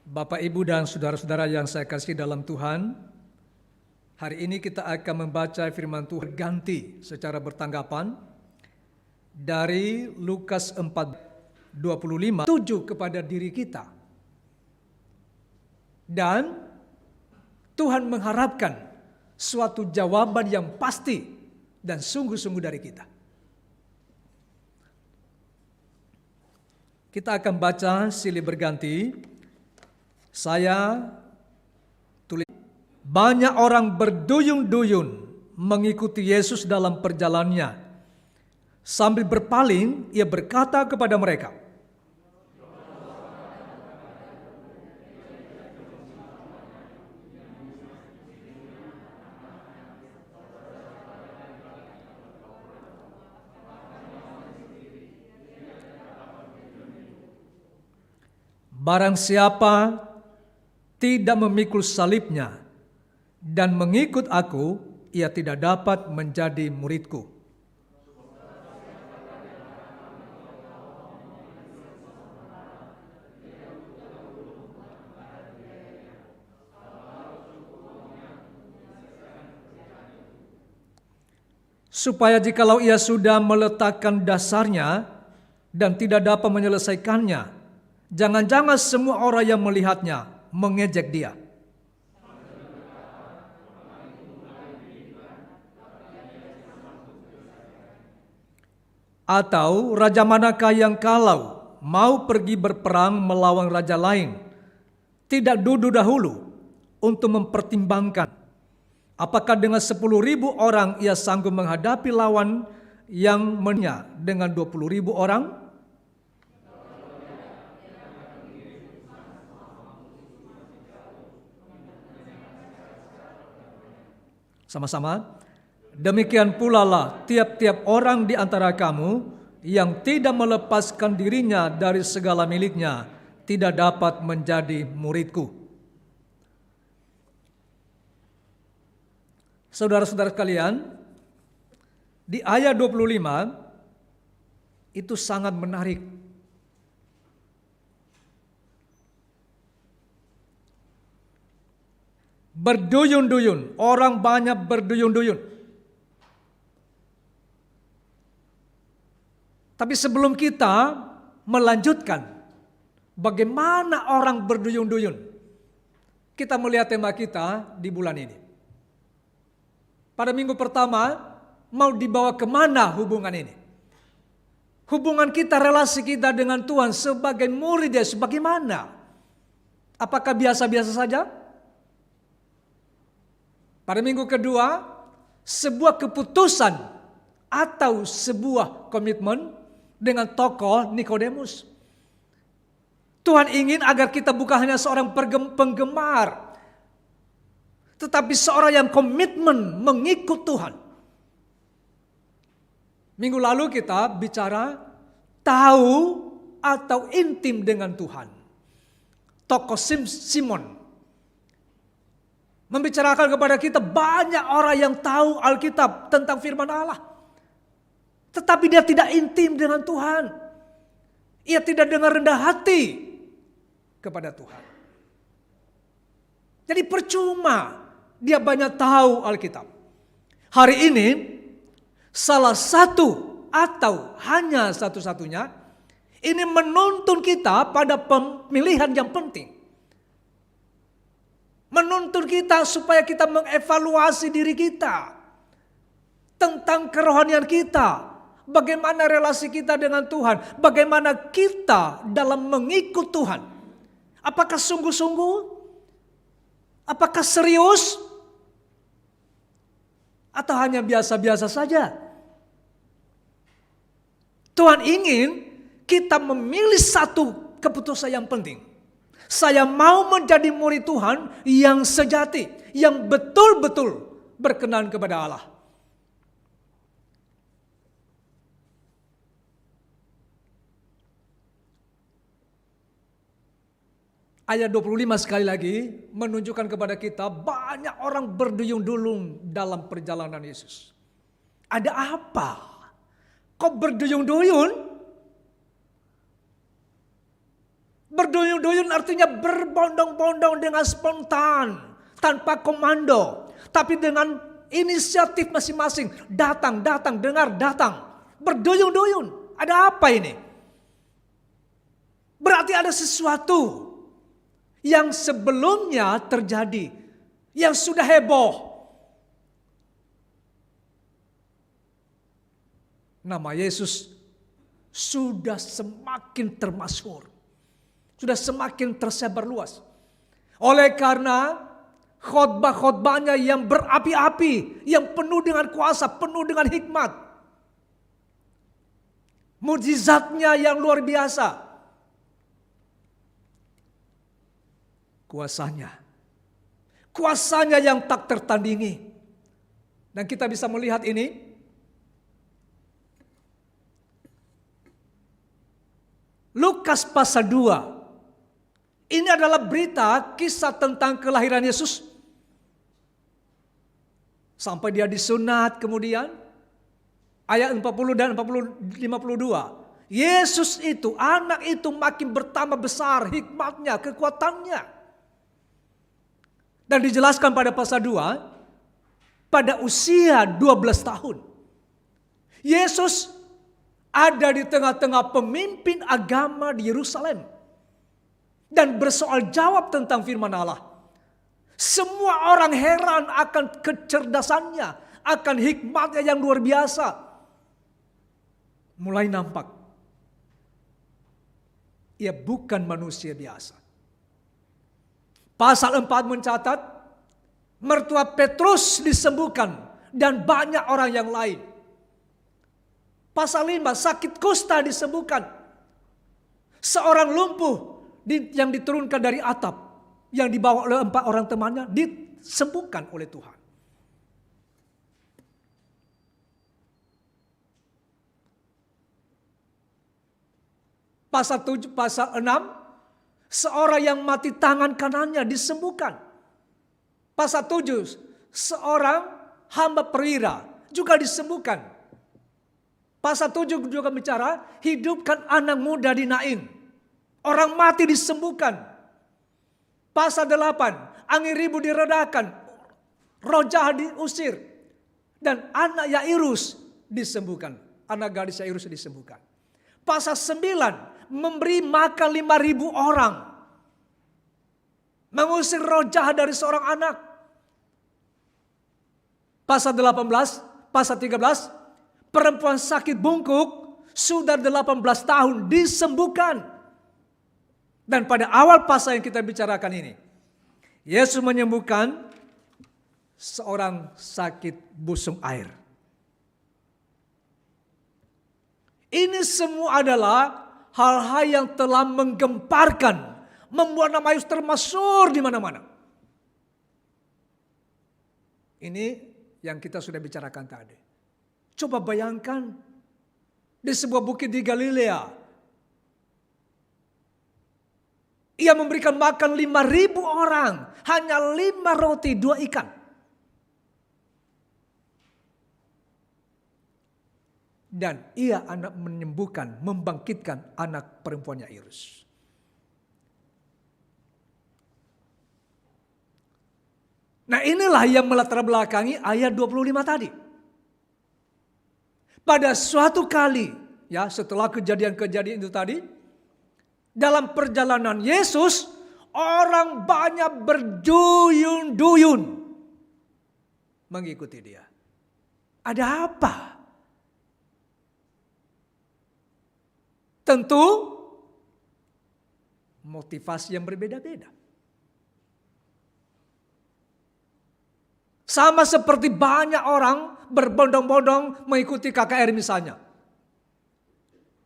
Bapak, Ibu, dan saudara-saudara yang saya kasih dalam Tuhan, hari ini kita akan membaca firman Tuhan ganti secara bertanggapan dari Lukas 4:25, tuju kepada diri kita. Dan Tuhan mengharapkan suatu jawaban yang pasti dan sungguh-sungguh dari kita. Kita akan baca silih berganti. Saya tulis, banyak orang berduyun-duyun mengikuti Yesus dalam perjalanannya. Sambil berpaling, ia berkata kepada mereka, barang siapa tidak memikul salibnya dan mengikut aku, ia tidak dapat menjadi muridku. Supaya jikalau ia sudah meletakkan dasarnya dan tidak dapat menyelesaikannya, jangan-jangan semua orang yang melihatnya mengejek dia. Atau raja manakah yang kalau mau pergi berperang melawan raja lain, tidak duduk dahulu untuk mempertimbangkan apakah dengan 10.000 orang ia sanggup menghadapi lawan yang dengan 20.000 orang? Sama-sama. Demikian pula lah tiap-tiap orang di antara kamu yang tidak melepaskan dirinya dari segala miliknya tidak dapat menjadi muridku. Saudara-saudara sekalian, di ayat 25 itu sangat menarik. Berduyun-duyun, orang banyak berduyun-duyun. Tapi sebelum kita melanjutkan bagaimana orang berduyun-duyun, kita melihat tema kita di bulan ini. Pada minggu pertama, mau dibawa kemana hubungan ini? Hubungan kita, relasi kita dengan Tuhan sebagai murid Yesus bagaimana? Apakah biasa-biasa saja? Pada minggu kedua, sebuah keputusan atau sebuah komitmen dengan tokoh Nikodemus. Tuhan ingin agar kita bukan hanya seorang penggemar, tetapi seorang yang komitmen mengikut Tuhan. Minggu lalu kita bicara tahu atau intim dengan Tuhan. Tokoh Simon membicarakan kepada kita banyak orang yang tahu Alkitab tentang firman Allah. Tetapi dia tidak intim dengan Tuhan. Ia tidak dengan rendah hati kepada Tuhan. Jadi percuma dia banyak tahu Alkitab. Hari ini salah satu atau hanya satu-satunya ini menuntun kita pada pemilihan yang penting. Menuntun kita supaya kita mengevaluasi diri kita tentang kerohanian kita, bagaimana relasi kita dengan Tuhan, bagaimana kita dalam mengikut Tuhan. Apakah sungguh-sungguh? Apakah serius? Atau hanya biasa-biasa saja? Tuhan ingin kita memilih satu keputusan yang penting. Saya mau menjadi murid Tuhan yang sejati, yang betul-betul berkenan kepada Allah. Ayat 25 sekali lagi menunjukkan kepada kita banyak orang berduyun-duyun dalam perjalanan Yesus. Ada apa? Kok berduyun-duyun? Berduyun-duyun artinya berbondong-bondong dengan spontan, tanpa komando, tapi dengan inisiatif masing-masing. Datang, dengar, datang. Berduyun-duyun. Ada apa ini? Berarti ada sesuatu yang sebelumnya terjadi, yang sudah heboh. Nama Yesus sudah semakin termasyhur, sudah semakin tersebar luas. Oleh karena khotbah-khotbahnya yang berapi-api, yang penuh dengan kuasa, penuh dengan hikmat. Mukjizatnya yang luar biasa. Kuasanya yang tak tertandingi. Dan kita bisa melihat ini Lukas pasal 2. Ini adalah berita kisah tentang kelahiran Yesus. Sampai dia disunat kemudian. Ayat 40 dan 52. Yesus itu, anak itu makin bertambah besar hikmatnya, kekuatannya. Dan dijelaskan pada pasal 2. Pada usia 12 tahun. Yesus ada di tengah-tengah pemimpin agama di Yerusalem. Dan bersoal jawab tentang firman Allah. Semua orang heran akan kecerdasannya, akan hikmatnya yang luar biasa. Mulai nampak, ia bukan manusia biasa. Pasal 4 mencatat, mertua Petrus disembuhkan dan banyak orang yang lain. Pasal 5, sakit kusta disembuhkan. Seorang lumpuh yang diturunkan dari atap, yang dibawa oleh 4 orang temannya, disembuhkan oleh Tuhan. Pasal 7, pasal 6, seorang yang mati tangan kanannya disembuhkan. Pasal 7, seorang hamba perwira juga disembuhkan. Pasal 7 juga bicara, hidupkan anak muda di Nain. Orang mati disembuhkan. Pasal 8, angin ribut diredakan. Roh jahat diusir. Dan anak Yairus disembuhkan. Anak gadis Yairus disembuhkan. Pasal 9, memberi makan 5.000 orang. Mengusir roh jahat dari seorang anak. Pasal 18, pasal 13, perempuan sakit bungkuk sudah 18 tahun disembuhkan. Dan pada awal pasal yang kita bicarakan ini, Yesus menyembuhkan seorang sakit busung air. Ini semua adalah hal-hal yang telah menggemparkan, membuat nama Yesus termasyhur di mana-mana. Ini yang kita sudah bicarakan tadi. Coba bayangkan di sebuah bukit di Galilea. Ia memberikan makan 5.000 orang. Hanya 5 roti, 2 ikan. Dan ia anak menyembuhkan, membangkitkan anak perempuannya Yairus. Nah inilah yang melatar belakangi ayat 25 tadi. Pada suatu kali, ya setelah kejadian-kejadian itu tadi, dalam perjalanan Yesus, orang banyak berduyun-duyun mengikuti dia. Ada apa? Tentu motivasi yang berbeda-beda. Sama seperti banyak orang berbondong-bondong mengikuti KKR misalnya.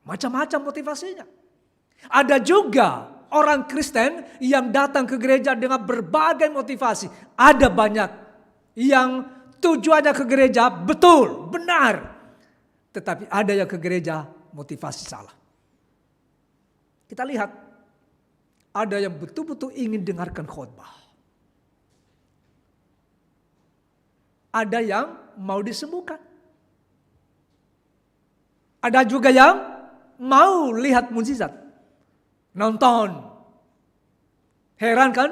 Macam-macam motivasinya. Ada juga orang Kristen yang datang ke gereja dengan berbagai motivasi. Ada banyak yang tujuannya ke gereja betul, benar. Tetapi ada yang ke gereja motivasi salah. Kita lihat, ada yang betul-betul ingin dengarkan khotbah. Ada yang mau disembuhkan. Ada juga yang mau lihat mukjizat. Nonton Heran kan?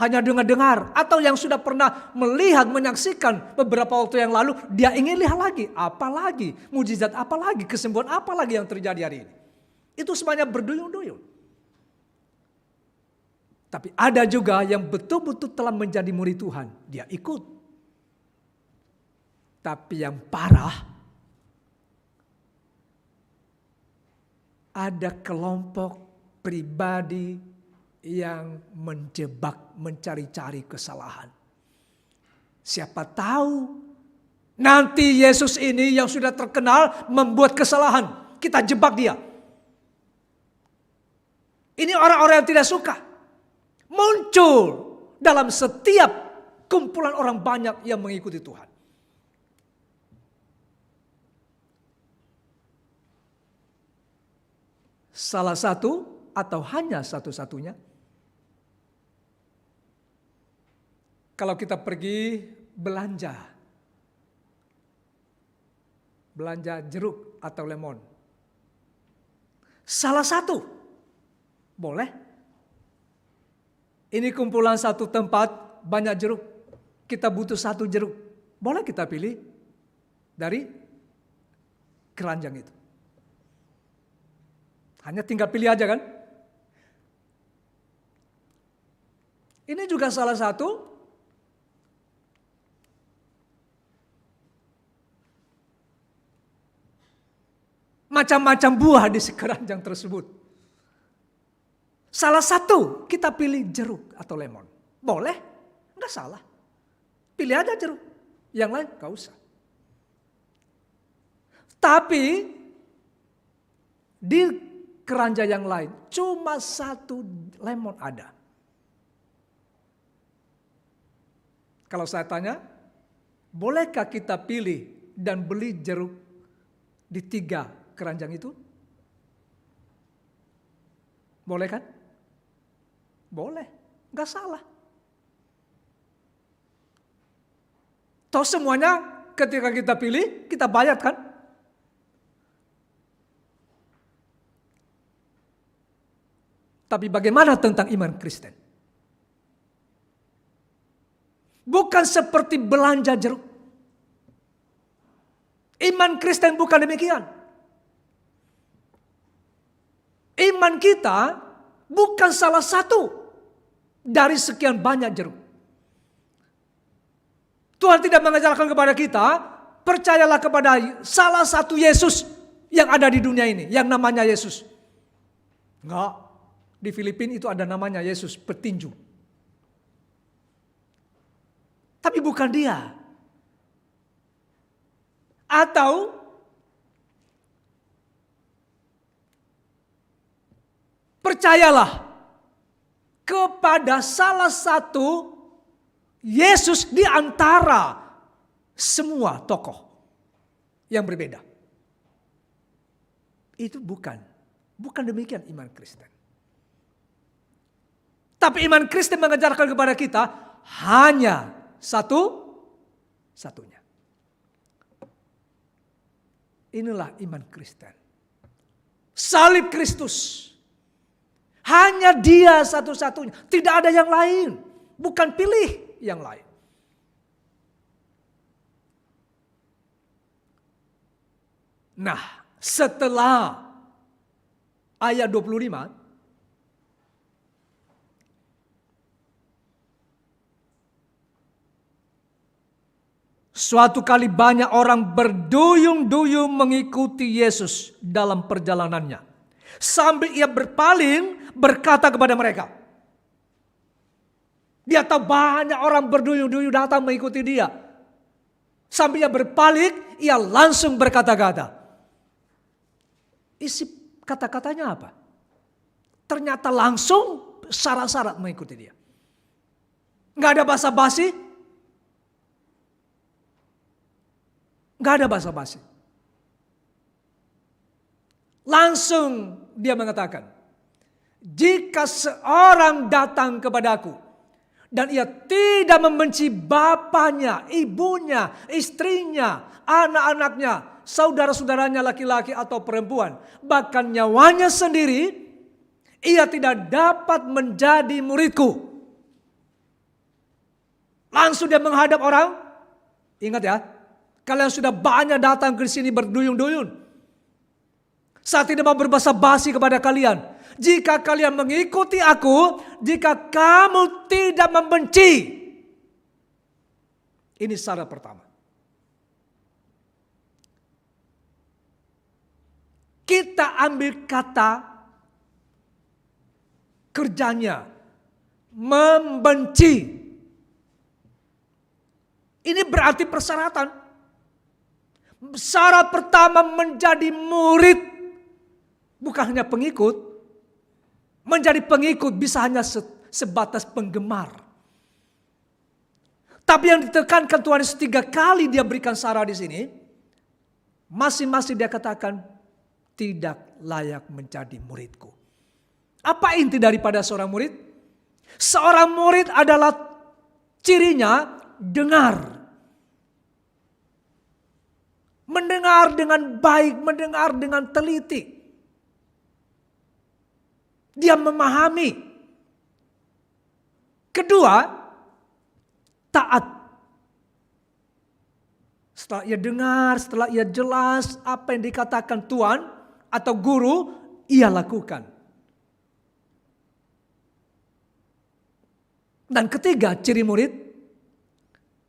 Hanya dengar-dengar. Atau yang sudah pernah melihat, menyaksikan beberapa waktu yang lalu, dia ingin lihat lagi. Apa lagi? Mujizat apa lagi? Kesembuhan apa lagi yang terjadi hari ini? Itu semuanya berduyun-duyun. Tapi ada juga yang betul-betul telah menjadi murid Tuhan. Dia ikut. Tapi yang parah, ada kelompok pribadi yang menjebak, mencari-cari kesalahan. Siapa tahu nanti Yesus ini yang sudah terkenal membuat kesalahan. Kita jebak dia. Ini orang-orang yang tidak suka. Muncul dalam setiap kumpulan orang banyak yang mengikuti Tuhan. Salah satu atau hanya satu-satunya, kalau kita pergi belanja jeruk atau lemon, salah satu boleh. Ini kumpulan satu tempat, banyak jeruk. Kita butuh satu jeruk. Boleh kita pilih dari keranjang itu. Hanya tinggal pilih aja kan. Ini juga salah satu. Macam-macam buah di keranjang tersebut. Salah satu kita pilih jeruk atau lemon. Boleh, enggak salah. Pilih aja jeruk. Yang lain enggak usah. Tapi di keranjang yang lain cuma satu lemon ada. Kalau saya tanya, bolehkah kita pilih dan beli jeruk di 3 keranjang itu? Boleh kan? Boleh, nggak salah. Toh semuanya ketika kita pilih, kita bayar kan? Tapi bagaimana tentang iman Kristen? Bukan seperti belanja jeruk. Iman Kristen bukan demikian. Iman kita bukan salah satu dari sekian banyak jeruk. Tuhan tidak mengajarkan kepada kita, percayalah kepada salah satu Yesus yang ada di dunia ini, yang namanya Yesus. Enggak, di Filipina itu ada namanya Yesus, petinju. Tapi bukan dia. Atau percayalah kepada salah satu Yesus di antara semua tokoh yang berbeda. Itu bukan demikian iman Kristen. Tapi iman Kristen mengajarkan kepada kita hanya satunya. Inilah iman Kristen. Salib Kristus. Hanya dia satu-satunya. Tidak ada yang lain. Bukan pilih yang lain. Nah, setelah ayat 25. Suatu kali banyak orang berduyun-duyun mengikuti Yesus dalam perjalanannya. Sambil ia berpaling berkata kepada mereka. Dia tahu banyak orang berduyun-duyun datang mengikuti dia. Sambil ia berpaling, ia langsung berkata-kata. Isi kata-katanya apa? Ternyata langsung syarat-syarat mengikuti dia. Nggak ada basa-basi. Nggak ada basa-basi. Langsung dia mengatakan, jika seorang datang kepadaku dan ia tidak membenci bapaknya, ibunya, istrinya, anak-anaknya, saudara-saudaranya laki-laki atau perempuan, bahkan nyawanya sendiri, ia tidak dapat menjadi muridku. Langsung dia menghadap orang. Ingat ya, kalian sudah banyak datang ke sini berduyun-duyun. Saya tidak mau berbahasa basi kepada kalian. Jika kalian mengikuti aku, jika kamu tidak membenci. Ini syarat pertama. Kita ambil kata kerjanya, membenci. Ini berarti persyaratan. Syarat pertama menjadi murid, bukan hanya pengikut. Menjadi pengikut bisa hanya sebatas penggemar. Tapi yang ditekankan Tuhan Yesus 3 kali dia berikan syarat di sini, masing-masing dia katakan tidak layak menjadi muridku. Apa inti daripada seorang murid? Seorang murid adalah cirinya dengar. Mendengar dengan baik, mendengar dengan teliti. Dia memahami. Kedua, taat. Setelah ia dengar, setelah ia jelas apa yang dikatakan Tuhan atau guru, ia lakukan. Dan ketiga, ciri murid,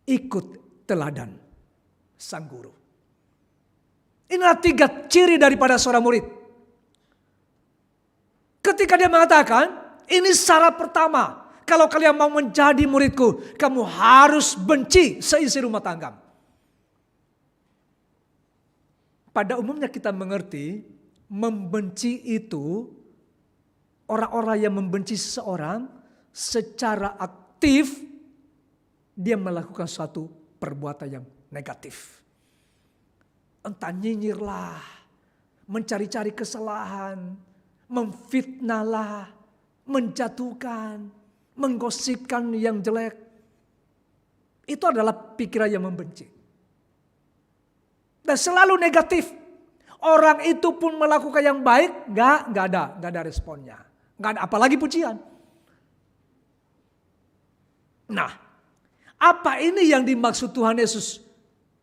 ikut teladan sang guru. Inilah 3 ciri daripada seorang murid. Ketika dia mengatakan, ini syarat pertama. Kalau kalian mau menjadi muridku, kamu harus benci seisi rumah tangga. Pada umumnya kita mengerti, membenci itu, orang-orang yang membenci seseorang, secara aktif, dia melakukan suatu perbuatan yang negatif. Entah nyinyirlah, mencari-cari kesalahan, memfitnahlah, menjatuhkan, menggosipkan yang jelek. Itu adalah pikiran yang membenci. Dan selalu negatif. Orang itu pun melakukan yang baik, nggak ada responnya. Nggak ada, apalagi pujian. Nah, apa ini yang dimaksud Tuhan Yesus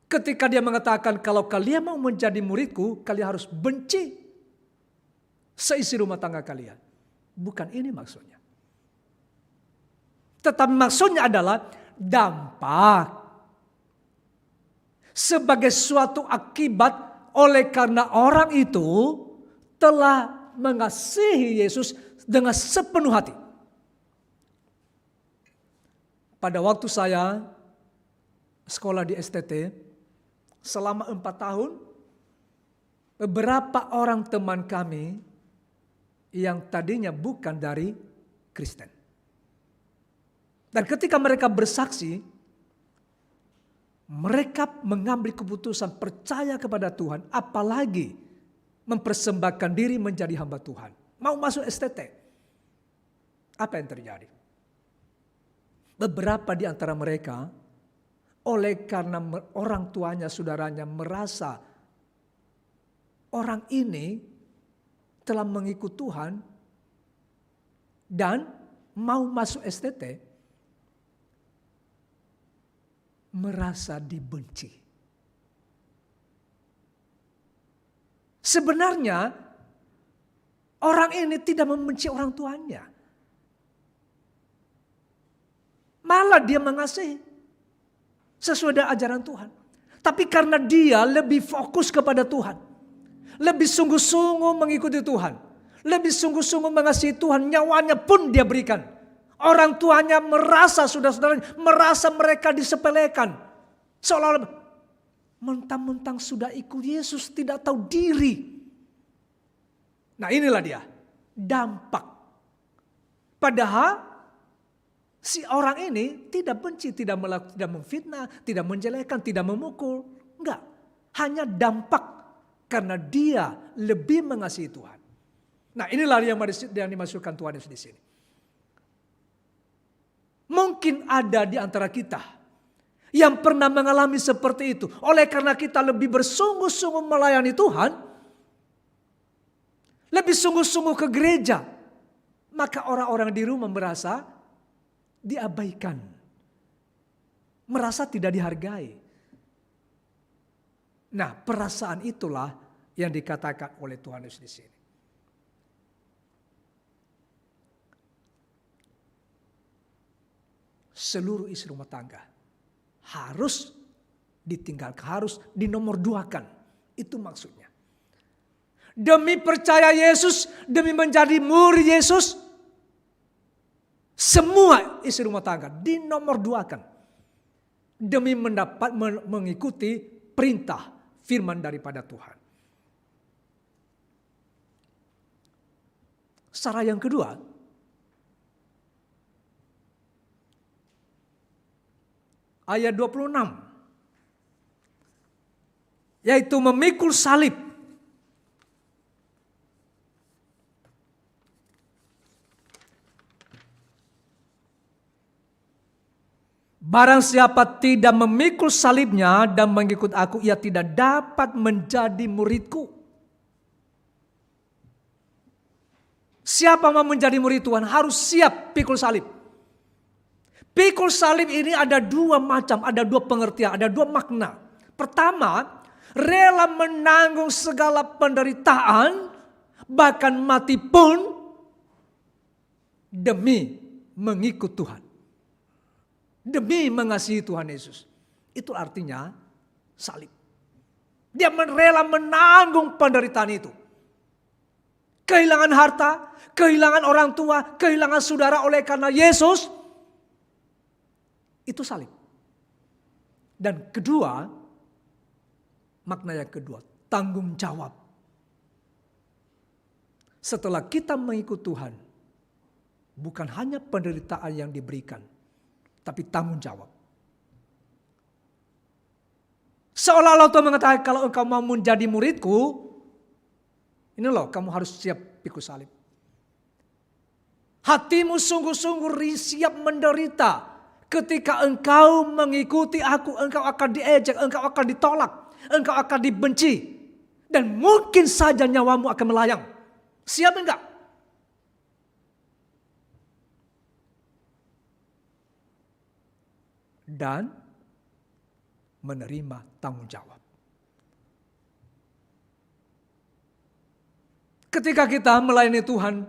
ketika dia mengatakan kalau kalian mau menjadi muridku, kalian harus benci seisi rumah tangga kalian. Bukan ini maksudnya. Tetapi maksudnya adalah dampak. Sebagai suatu akibat oleh karena orang itu telah mengasihi Yesus dengan sepenuh hati. Pada waktu saya sekolah di STT, selama 4 tahun, beberapa orang teman kami yang tadinya bukan dari Kristen. Dan ketika mereka bersaksi, mereka mengambil keputusan percaya kepada Tuhan, apalagi mempersembahkan diri menjadi hamba Tuhan. Mau masuk STT. Apa yang terjadi? Beberapa di antara mereka, oleh karena orang tuanya, saudaranya merasa orang ini telah mengikut Tuhan dan mau masuk STT, merasa dibenci. Sebenarnya orang ini tidak membenci orang tuanya. Malah dia mengasihi sesuai dengan ajaran Tuhan. Tapi karena dia lebih fokus kepada Tuhan, lebih sungguh-sungguh mengikuti Tuhan, lebih sungguh-sungguh mengasihi Tuhan, nyawanya pun dia berikan. Orang tuanya merasa, saudara-saudaranya merasa mereka disepelekan. Seolah-olah mentang-mentang sudah ikut Yesus tidak tahu diri. Nah inilah dia dampak. Padahal si orang ini tidak benci, tidak memfitnah, tidak menjelekkan, tidak memukul. Enggak. Hanya dampak karena dia lebih mengasihi Tuhan. Nah inilah yang dimasukkan Tuhan Yesus di sini. Mungkin ada di antara kita yang pernah mengalami seperti itu. Oleh karena kita lebih bersungguh-sungguh melayani Tuhan, lebih sungguh-sungguh ke gereja, maka orang-orang di rumah merasa diabaikan. Merasa tidak dihargai. Nah, perasaan itulah yang dikatakan oleh Tuhan Yesus di sini. Seluruh isi rumah tangga harus ditinggalkan, harus dinomorduakan. Itu maksudnya. Demi percaya Yesus, demi menjadi murid Yesus, semua isi rumah tangga dinomorduakan. Demi mendapat mengikuti perintah firman daripada Tuhan. Cara yang kedua, ayat 26, yaitu memikul salib. Barang siapa tidak memikul salibnya dan mengikut aku, ia tidak dapat menjadi muridku. Siapa mau menjadi murid Tuhan harus siap pikul salib. Pikul salib ini ada dua macam, ada dua pengertian, ada dua makna. Pertama, rela menanggung segala penderitaan, bahkan mati pun demi mengikut Tuhan. Demi mengasihi Tuhan Yesus. Itu artinya salib. Dia rela menanggung penderitaan itu. Kehilangan harta, kehilangan orang tua, kehilangan saudara oleh karena Yesus. Itu salib. Dan kedua, makna yang kedua, tanggung jawab. Setelah kita mengikut Tuhan, bukan hanya penderitaan yang diberikan, tapi tanggung jawab. Seolah-olah Tuhan mengatakan, kalau engkau mau menjadi muridku, ini loh, kamu harus siap pikul salib. Hatimu sungguh-sungguh siap menderita. Ketika engkau mengikuti aku, engkau akan diejek, engkau akan ditolak, engkau akan dibenci. Dan mungkin saja nyawamu akan melayang. Siap enggak? Dan menerima tanggung jawab. Ketika kita melayani Tuhan,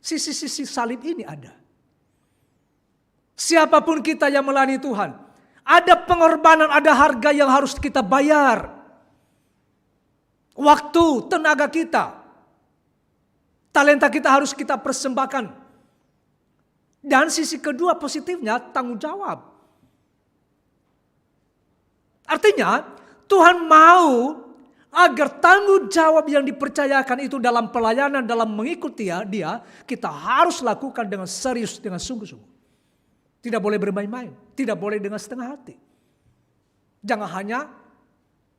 sisi-sisi salib ini ada. Siapapun kita yang melayani Tuhan, ada pengorbanan, ada harga yang harus kita bayar. Waktu, tenaga kita, talenta kita harus kita persembahkan. Dan sisi kedua positifnya tanggung jawab. Artinya Tuhan mau agar tanggung jawab yang dipercayakan itu dalam pelayanan, dalam mengikuti dia, kita harus lakukan dengan serius, dengan sungguh-sungguh. Tidak boleh bermain-main, tidak boleh dengan setengah hati. Jangan hanya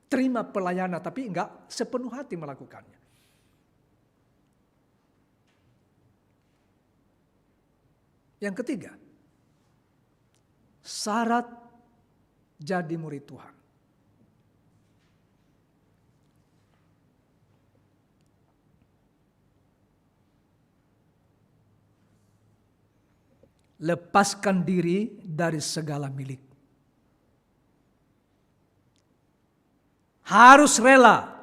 terima pelayanan tapi enggak sepenuh hati melakukannya. Yang ketiga, syarat jadi murid Tuhan. Lepaskan diri dari segala milik. Harus rela,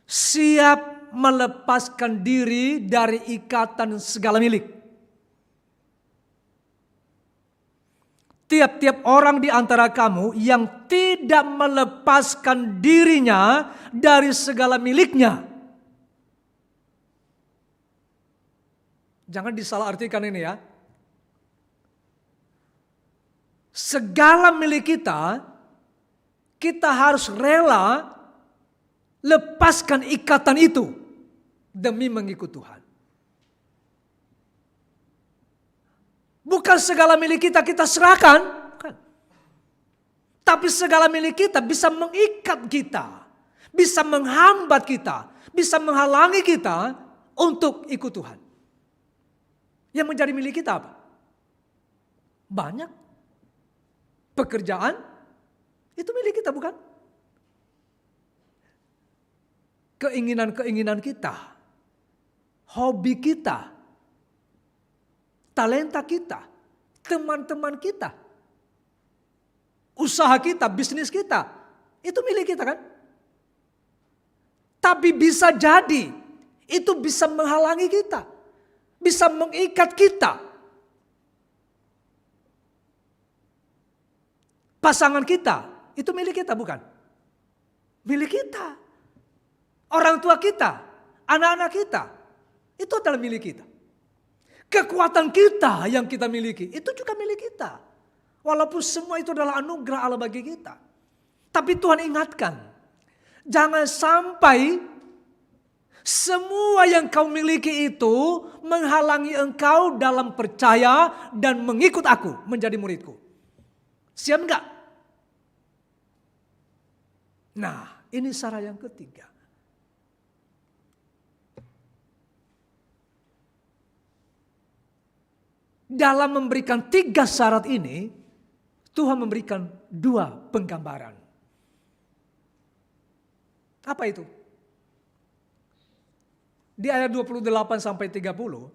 siap melepaskan diri dari ikatan segala milik. Tiap-tiap orang di antara kamu yang tidak melepaskan dirinya dari segala miliknya. Jangan disalahartikan ini ya. Segala milik kita harus rela lepaskan ikatan itu demi mengikut Tuhan. Bukan segala milik kita serahkan. Bukan. Tapi segala milik kita bisa mengikat kita. Bisa menghambat kita. Bisa menghalangi kita untuk ikut Tuhan. Yang menjadi milik kita apa? Banyak. Pekerjaan itu milik kita bukan? Keinginan-keinginan kita. Hobi kita. talenta kita, teman-teman kita, usaha kita, bisnis kita, itu milik kita kan? Tapi bisa jadi itu bisa menghalangi kita, bisa mengikat kita. Pasangan kita, itu milik kita bukan? Milik kita. Orang tua kita, anak-anak kita, itu adalah milik kita. Kekuatan kita yang kita miliki, itu juga milik kita. Walaupun semua itu adalah anugerah Allah bagi kita. Tapi Tuhan ingatkan, jangan sampai semua yang kau miliki itu menghalangi engkau dalam percaya dan mengikut aku menjadi muridku. Siap enggak? Nah, ini syarat yang ketiga. Dalam memberikan 3 syarat ini, Tuhan memberikan 2 penggambaran. Apa itu? Di ayat 28 sampai 30.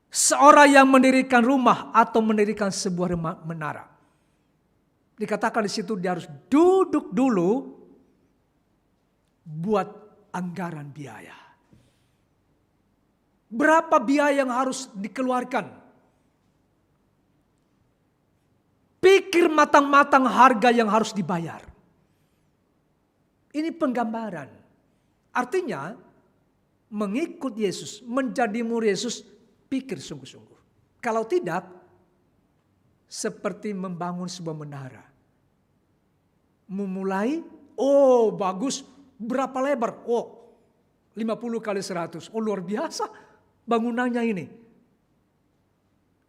Seorang yang mendirikan rumah atau mendirikan sebuah menara. Dikatakan di situ dia harus duduk dulu buat anggaran biaya. Berapa biaya yang harus dikeluarkan? Pikir matang-matang harga yang harus dibayar. Ini penggambaran. Artinya mengikut Yesus, menjadi murid Yesus, pikir sungguh-sungguh. Kalau tidak, seperti membangun sebuah menara. Memulai, oh bagus, berapa lebar? Oh 50 kali 100, oh luar biasa bangunannya ini.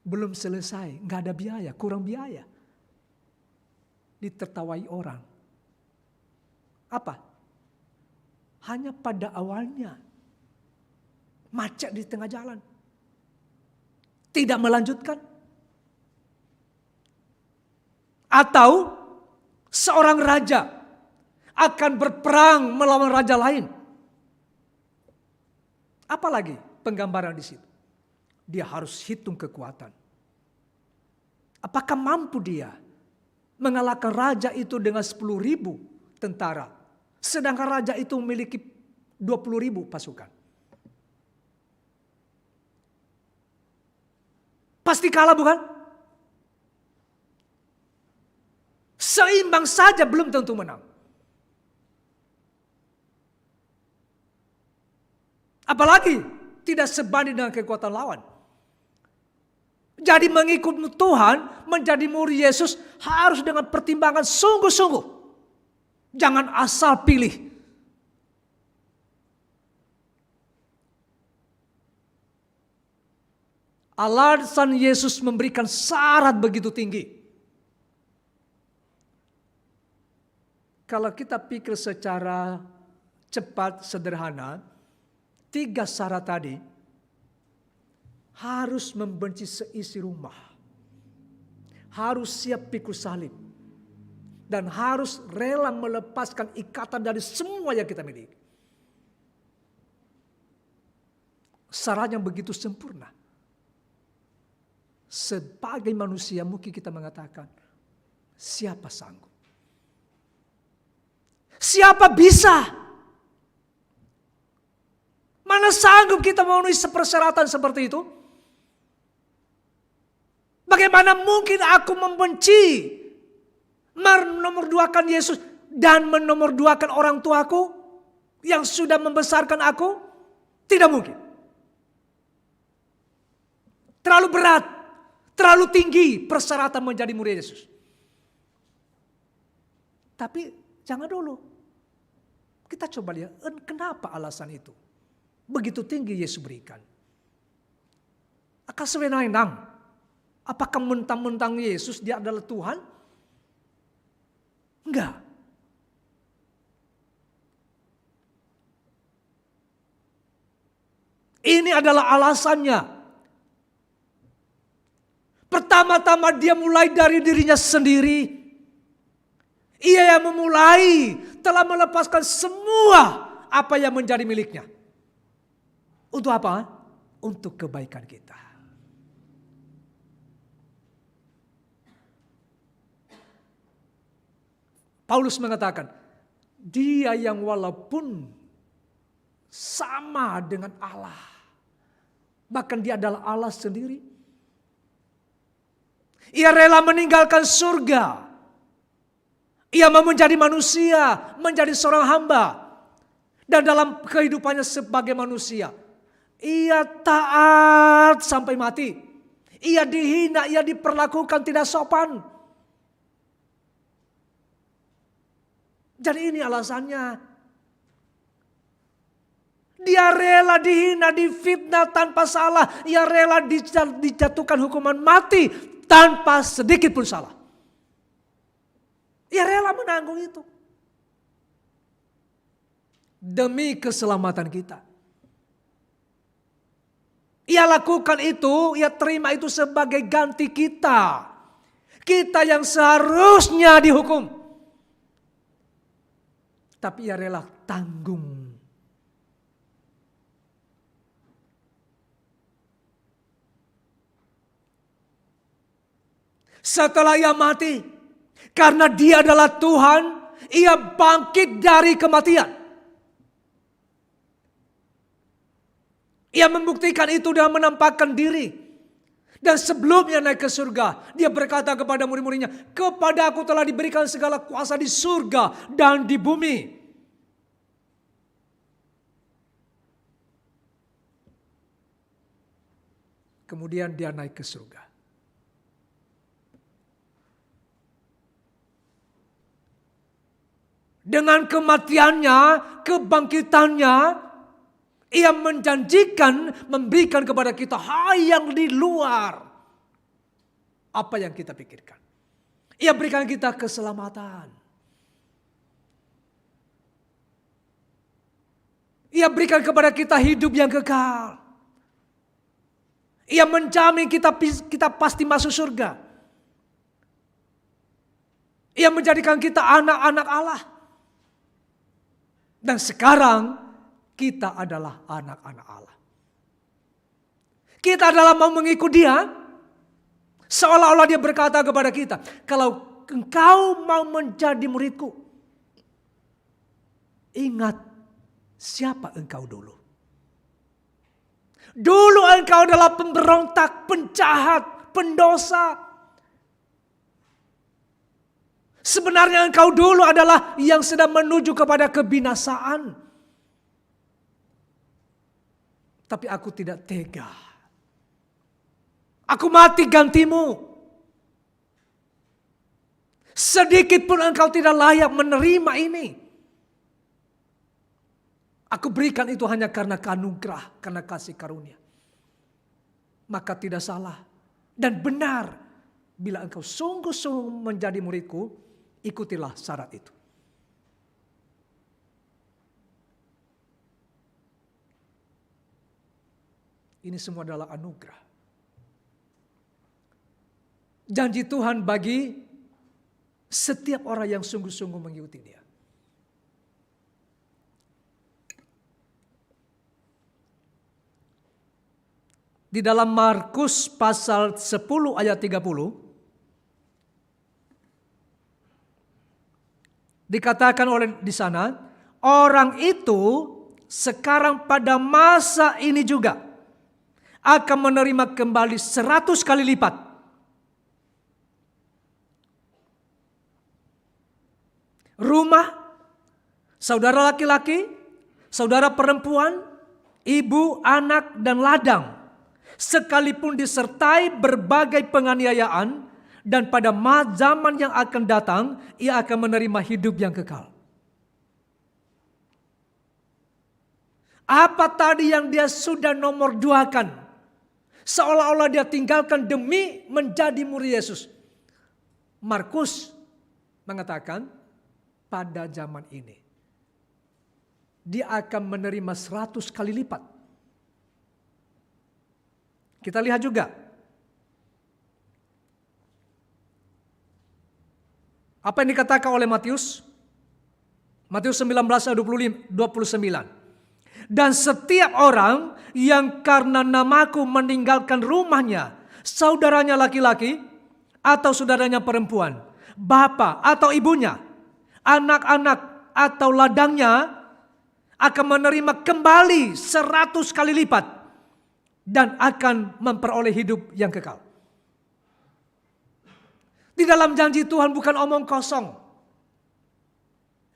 Belum selesai, nggak ada biaya, kurang biaya. Ditertawai orang. Apa? Hanya pada awalnya. Macet di tengah jalan. Tidak melanjutkan. Atau seorang raja akan berperang melawan raja lain. Apalagi penggambaran di situ. Dia harus hitung kekuatan. Apakah mampu dia mengalahkan raja itu dengan 10.000 tentara. Sedangkan raja itu memiliki 20.000 pasukan. Pasti kalah bukan? Seimbang saja belum tentu menang. Apalagi tidak sebanding dengan kekuatan lawan. Jadi mengikut Tuhan, menjadi murid Yesus harus dengan pertimbangan sungguh-sungguh. Jangan asal pilih. Alasan Yesus memberikan syarat begitu tinggi. Kalau kita pikir secara cepat, sederhana, 3 syarat tadi harus membenci seisi rumah, harus siap pikul salib, dan harus rela melepaskan ikatan dari semua yang kita miliki. Syaratnya begitu sempurna. Sebagai manusia mungkin kita mengatakan, siapa sanggup? Siapa bisa? Mana sanggup kita memenuhi persyaratan seperti itu? Bagaimana mungkin aku membenci, menomorduakan Yesus dan menomorduakan orang tuaku yang sudah membesarkan aku? Tidak mungkin. Terlalu berat, terlalu tinggi persyaratan menjadi murid Yesus. Tapi jangan dulu. Kita coba lihat kenapa alasan itu begitu tinggi Yesus berikan. Akan sewenang-wenang. Apakah mentang-mentang Yesus dia adalah Tuhan? Enggak. Ini adalah alasannya. Pertama-tama dia mulai dari dirinya sendiri. Ia yang memulai telah melepaskan semua apa yang menjadi miliknya. Untuk apa? untuk kebaikan kita. Paulus mengatakan, dia yang walaupun sama dengan Allah, bahkan dia adalah Allah sendiri, ia rela meninggalkan surga. Ia mau menjadi manusia, menjadi seorang hamba. Dan dalam kehidupannya sebagai manusia, ia taat sampai mati. Ia dihina, ia diperlakukan tidak sopan. Jadi ini alasannya. Dia rela dihina, difitnah tanpa salah. Ia rela dijatuhkan hukuman mati tanpa sedikit pun salah. Ia rela menanggung itu. Demi keselamatan kita. Ia lakukan itu, ia terima itu sebagai ganti kita. Kita yang seharusnya dihukum. Tapi ia rela tanggung. Setelah ia mati, karena dia adalah Tuhan, ia bangkit dari kematian. Ia membuktikan itu dengan menampakkan diri. Dan sebelumnya naik ke surga, dia berkata kepada murid-muridnya, kepada aku telah diberikan segala kuasa di surga dan di bumi. Kemudian dia naik ke surga. Dengan kematiannya, kebangkitannya, ia menjanjikan memberikan kepada kita hal yang di luar apa yang kita pikirkan. Ia berikan kita keselamatan. Ia berikan kepada kita hidup yang kekal. Ia menjamin kita pasti masuk surga. Ia menjadikan kita anak-anak Allah. Dan sekarang kita adalah anak-anak Allah. Kita adalah mau mengikut dia. Seolah-olah dia berkata kepada kita, kalau engkau mau menjadi muridku, ingat siapa engkau dulu. Dulu engkau adalah pemberontak, penjahat, pendosa. Sebenarnya engkau dulu adalah yang sedang menuju kepada kebinasaan. Tapi aku tidak tega. Aku mati gantimu. Sedikit pun engkau tidak layak menerima ini. Aku berikan itu hanya karena anugerah, karena kasih karunia. Maka tidak salah dan benar bila engkau sungguh-sungguh menjadi muridku, ikutilah syarat itu. Ini semua adalah anugerah. Janji Tuhan bagi setiap orang yang sungguh-sungguh mengikuti dia. Di dalam Markus pasal 10 ayat 30, dikatakan oleh di sana, orang itu sekarang pada masa ini juga akan menerima kembali 100 kali lipat. Rumah, saudara laki-laki, saudara perempuan, ibu, anak, dan ladang, sekalipun disertai berbagai penganiayaan, dan pada zaman yang akan datang, ia akan menerima hidup yang kekal. Apa tadi yang dia sudah nomor duakan? Seolah-olah dia tinggalkan demi menjadi murid Yesus. Markus mengatakan, pada zaman ini, dia akan menerima 100 kali lipat. Kita lihat juga. Apa yang dikatakan oleh Matius? Matius 19 ayat 29. Dan setiap orang yang karena namaku meninggalkan rumahnya, saudaranya laki-laki atau saudaranya perempuan, bapak atau ibunya, anak-anak atau ladangnya, akan menerima kembali 100 kali lipat dan akan memperoleh hidup yang kekal. Di dalam janji Tuhan bukan omong kosong.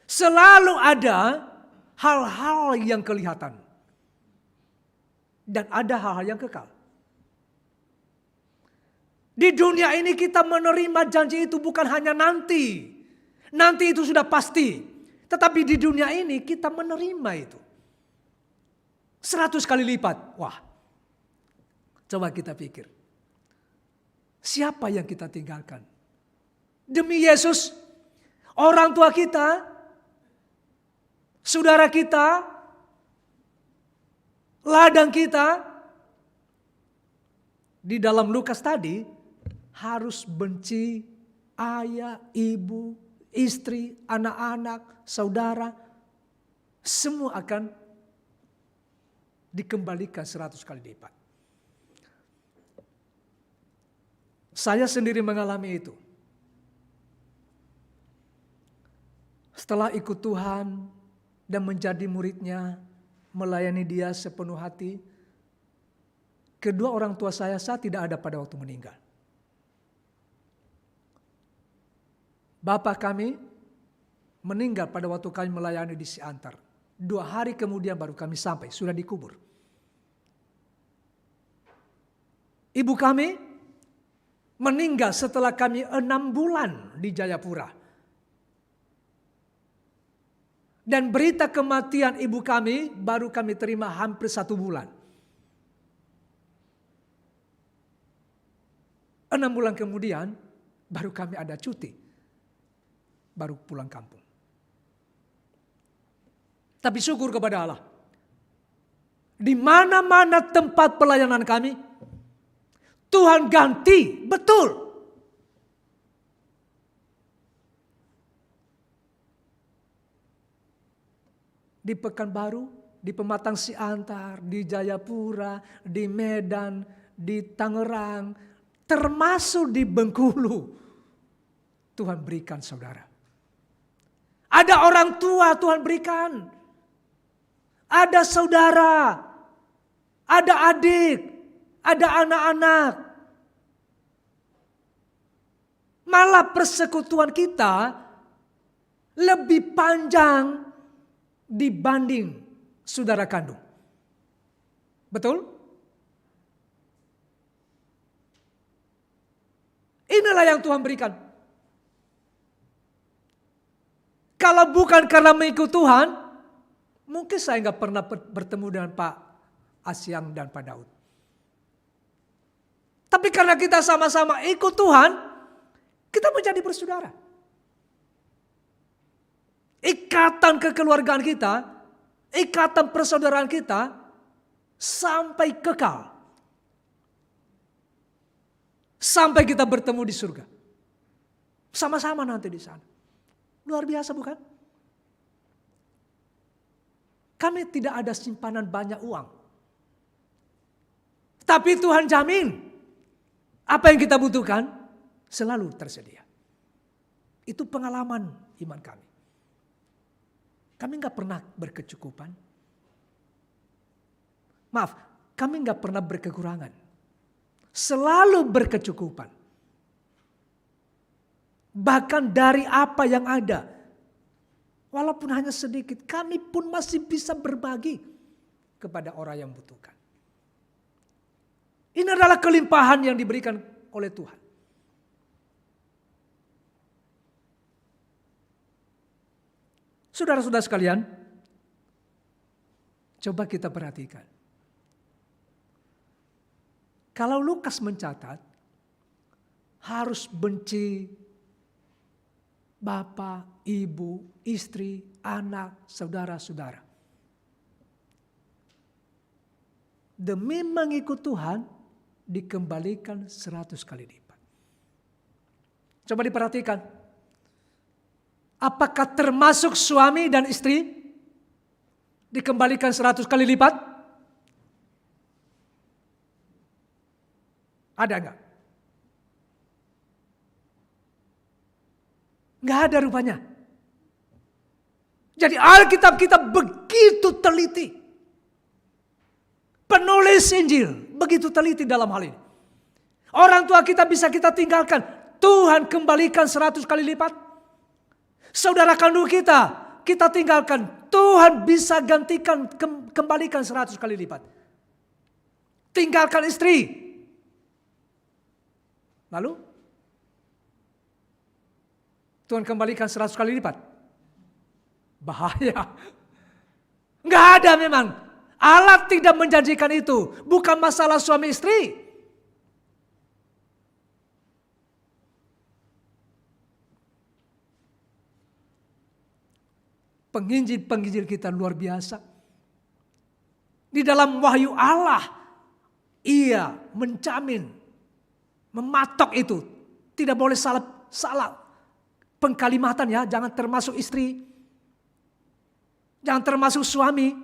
Selalu ada hal-hal yang kelihatan. Dan ada hal-hal yang kekal. Di dunia ini kita menerima janji itu bukan hanya nanti. Nanti itu sudah pasti. Tetapi di dunia ini kita menerima itu. 100 kali lipat. Wah. Coba kita pikir. Siapa yang kita tinggalkan? Demi Yesus, orang tua kita, saudara kita, ladang kita. Di dalam Lukas tadi, harus benci ayah, ibu, istri, anak-anak, saudara. Semua akan dikembalikan 100 kali lipat. Saya sendiri mengalami itu. Setelah ikut Tuhan dan menjadi muridnya, melayani Dia sepenuh hati, kedua orang tua saya tidak ada pada waktu meninggal. Bapak kami meninggal pada waktu kami melayani di Siantar. 2 hari kemudian baru kami sampai, sudah dikubur. Ibu kami meninggal setelah kami 6 bulan di Jayapura. Dan berita kematian ibu kami baru kami terima hampir 1 bulan. 6 bulan kemudian baru kami ada cuti. Baru pulang kampung. Tapi syukur kepada Allah. Di mana-mana tempat pelayanan kami, Tuhan ganti, betul. Di Pekanbaru, di Pematang Siantar, di Jayapura, di Medan, di Tangerang, termasuk di Bengkulu. Tuhan berikan saudara. Ada orang tua Tuhan berikan. Ada saudara. Ada adik. Ada anak-anak. Malah persekutuan kita lebih panjang dibanding saudara kandung. Betul? Inilah yang Tuhan berikan. Kalau bukan karena mengikut Tuhan, mungkin saya nggak pernah bertemu dengan Pak Asyang dan Pak Daud. Tapi karena kita sama-sama ikut Tuhan, kita menjadi bersaudara. Ikatan kekeluargaan kita, ikatan persaudaraan kita sampai kekal. Sampai kita bertemu di surga. Sama-sama nanti di sana. Luar biasa bukan? Kami tidak ada simpanan banyak uang. Tapi Tuhan jamin apa yang kita butuhkan selalu tersedia. Itu pengalaman iman kami. Kami nggak pernah berkecukupan. Maaf, kami nggak pernah berkekurangan. Selalu berkecukupan. Bahkan dari apa yang ada. Walaupun hanya sedikit, kami pun masih bisa berbagi kepada orang yang membutuhkan. Ini adalah kelimpahan yang diberikan oleh Tuhan. Saudara-saudara sekalian, coba kita perhatikan. Kalau Lukas mencatat, harus benci bapak, ibu, istri, anak, saudara-saudara. Demi mengikut Tuhan, dikembalikan 100 kali lipat. Coba diperhatikan. Apakah termasuk suami dan istri? dikembalikan 100 kali lipat? Ada enggak? Enggak ada rupanya. Jadi Alkitab kita begitu teliti. Penulis Injil begitu teliti dalam hal ini. Orang tua kita bisa kita tinggalkan. Tuhan kembalikan 100 kali lipat. Saudara kandung kita tinggalkan. Tuhan bisa gantikan, kembalikan 100 kali lipat. Tinggalkan istri. Lalu Tuhan kembalikan 100 kali lipat. Bahaya. Enggak ada memang. Allah tidak menjanjikan itu. Bukan masalah suami istri. Penginjil-penginjil kita luar biasa. Di dalam wahyu Allah, ia menjamin, mematok itu. Tidak boleh salah pengkalimatan ya, jangan termasuk istri. Jangan termasuk suami.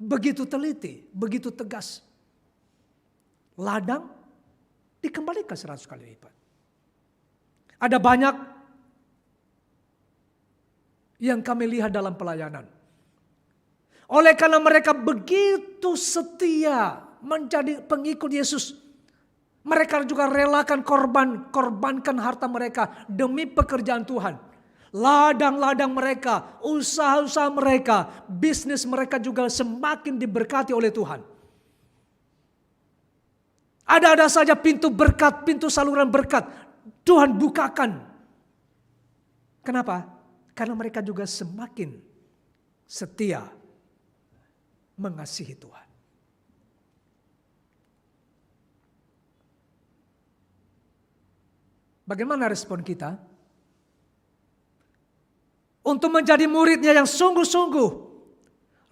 Begitu teliti, begitu tegas. Ladang dikembalikan 100 kali lipat. Ada banyak yang kami lihat dalam pelayanan. Oleh karena mereka begitu setia menjadi pengikut Yesus. Mereka juga relakan korbankan harta mereka demi pekerjaan Tuhan. Ladang-ladang mereka, usaha-usaha mereka, bisnis mereka juga semakin diberkati oleh Tuhan. Ada-ada saja pintu berkat, pintu saluran berkat. Tuhan bukakan. Kenapa? Karena mereka juga semakin setia mengasihi Tuhan. Bagaimana respon kita? Untuk menjadi muridnya yang sungguh-sungguh.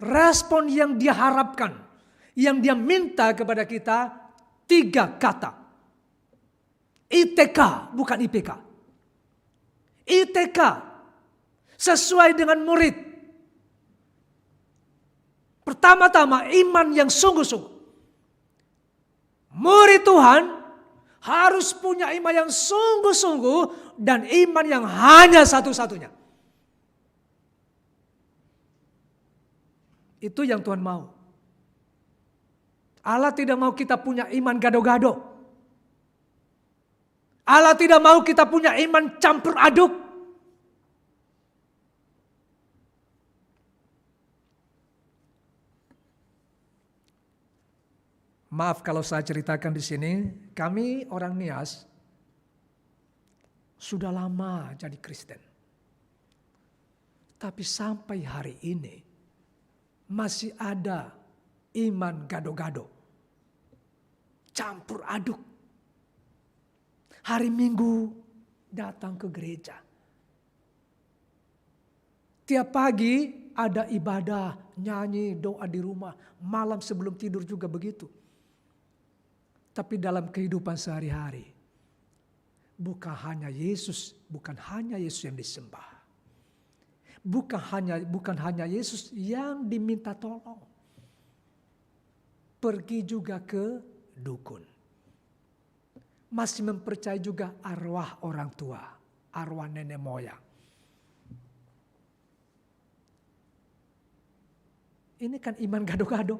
Respon yang dia harapkan. Yang dia minta kepada kita 3 kata. ITK bukan IPK. ITK sesuai dengan murid. Pertama-tama iman yang sungguh-sungguh. Murid Tuhan harus punya iman yang sungguh-sungguh dan iman yang hanya satu-satunya. Itu yang Tuhan mau. Allah tidak mau kita punya iman gado-gado. Allah tidak mau kita punya iman campur aduk. Maaf kalau saya ceritakan di sini, kami orang Nias sudah lama jadi Kristen. Tapi sampai hari ini masih ada iman gado-gado. Campur aduk. Hari Minggu datang ke gereja. Tiap pagi ada ibadah, nyanyi, doa di rumah. Malam sebelum tidur juga begitu. Tapi dalam kehidupan sehari-hari, bukan hanya Yesus yang disembah. Bukan hanya Yesus yang diminta tolong. Pergi juga ke dukun. Masih mempercayai juga arwah orang tua, arwah nenek moyang. Ini kan iman gado-gado.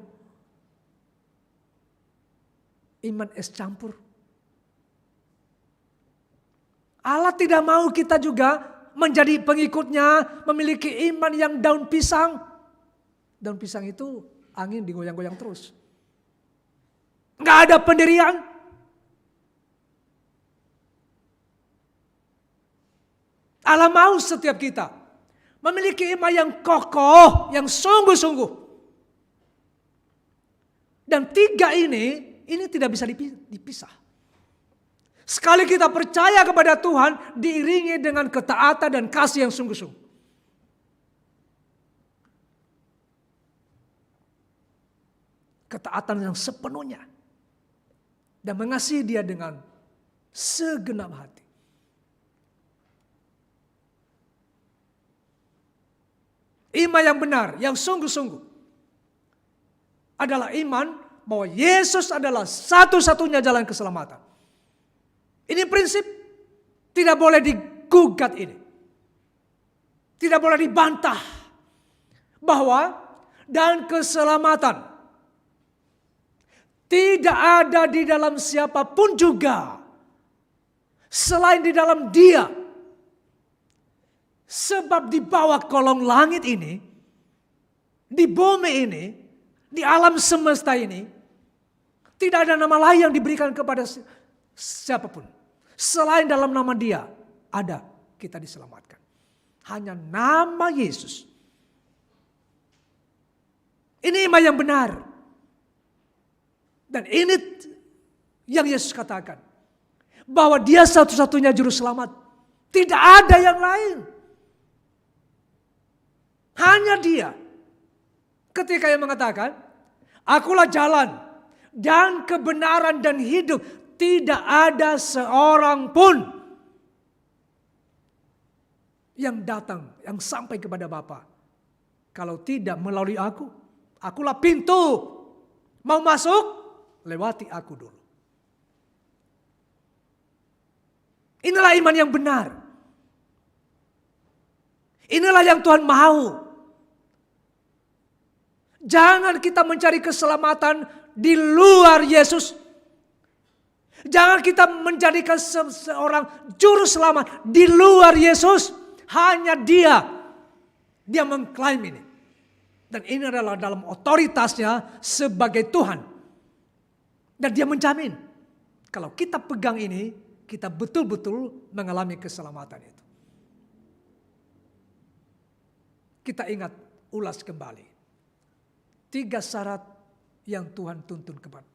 Iman es campur. Allah tidak mau kita juga menjadi pengikutnya, memiliki iman yang daun pisang. Daun pisang itu angin digoyang-goyang terus. Nggak ada pendirian. Allah mau setiap kita memiliki iman yang kokoh, yang sungguh-sungguh. Dan 3 ini tidak bisa dipisah. Sekali kita percaya kepada Tuhan, diiringi dengan ketaatan dan kasih yang sungguh-sungguh. Ketaatan yang sepenuhnya. Dan mengasihi dia dengan segenap hati. Iman yang benar, yang sungguh-sungguh adalah iman bahwa Yesus adalah satu-satunya jalan keselamatan. Ini prinsip tidak boleh digugat ini. Tidak boleh dibantah bahwa dan keselamatan tidak ada di dalam siapapun juga selain di dalam Dia. Sebab di bawah kolong langit ini, di bumi ini, di alam semesta ini, tidak ada nama lain yang diberikan kepada siapapun. Selain dalam nama Dia, ada kita diselamatkan. Hanya nama Yesus. Ini iman yang benar. Dan ini yang Yesus katakan. Bahwa Dia satu-satunya juru selamat. Tidak ada yang lain. Hanya Dia. Ketika Ia mengatakan, Akulah jalan dan kebenaran dan hidup. Tidak ada seorang pun yang datang, yang sampai kepada Bapa. Kalau tidak melalui aku. Akulah pintu. Mau masuk, lewati aku dulu. Inilah iman yang benar. Inilah yang Tuhan mau. Jangan kita mencari keselamatan di luar Yesus. Jangan kita menjadikan seorang juru selamat di luar Yesus. Hanya Dia. Dia mengklaim ini. Dan ini adalah dalam otoritasnya sebagai Tuhan. Dan Dia menjamin. Kalau kita pegang ini, kita betul-betul mengalami keselamatan itu. Kita ingat, ulas kembali. 3 syarat yang Tuhan tuntun kepada.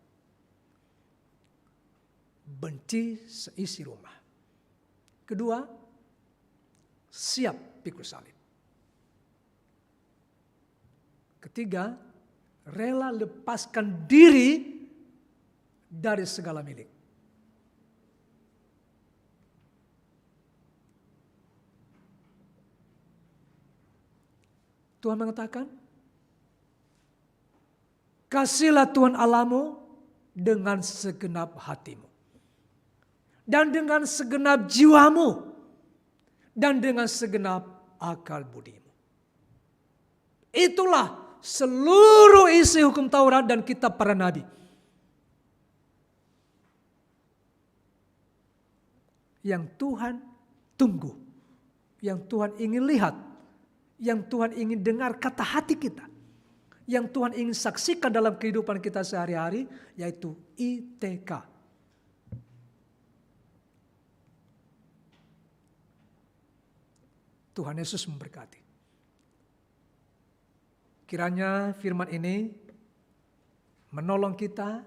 Benci seisi rumah. Kedua, siap pikul salib. Ketiga, rela lepaskan diri dari segala milik. Tuhan mengatakan, kasihlah Tuhan Allahmu dengan segenap hatimu. Dan dengan segenap jiwamu. Dan dengan segenap akal budimu. Itulah seluruh isi hukum Taurat dan kitab para nabi. Yang Tuhan tunggu. Yang Tuhan ingin lihat. Yang Tuhan ingin dengar kata hati kita. Yang Tuhan ingin saksikan dalam kehidupan kita sehari-hari. Yaitu ITK. Tuhan Yesus memberkati. Kiranya firman ini menolong kita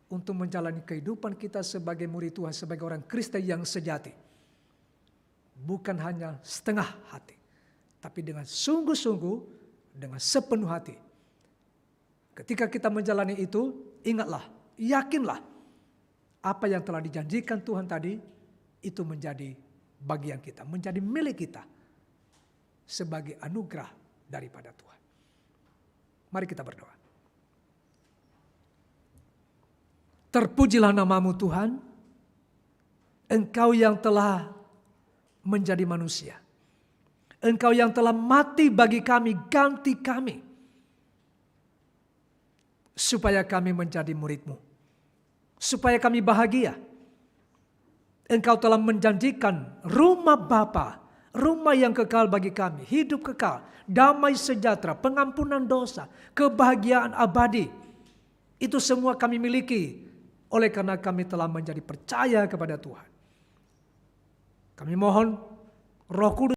untuk menjalani kehidupan kita sebagai murid Tuhan, sebagai orang Kristen yang sejati. Bukan hanya setengah hati, tapi dengan sungguh-sungguh, dengan sepenuh hati. Ketika kita menjalani itu, ingatlah, yakinlah, apa yang telah dijanjikan Tuhan tadi, itu menjadi bagian kita, menjadi milik kita sebagai anugerah daripada Tuhan. Mari kita berdoa. Terpujilah namamu Tuhan, Engkau yang telah menjadi manusia. Engkau yang telah mati bagi kami, ganti kami. Supaya kami menjadi murid-Mu. Supaya kami bahagia. Engkau telah menjanjikan rumah Bapa, rumah yang kekal bagi kami, hidup kekal, damai sejahtera, pengampunan dosa, kebahagiaan abadi. Itu semua kami miliki oleh karena kami telah menjadi percaya kepada Tuhan. Kami mohon Roh Kudus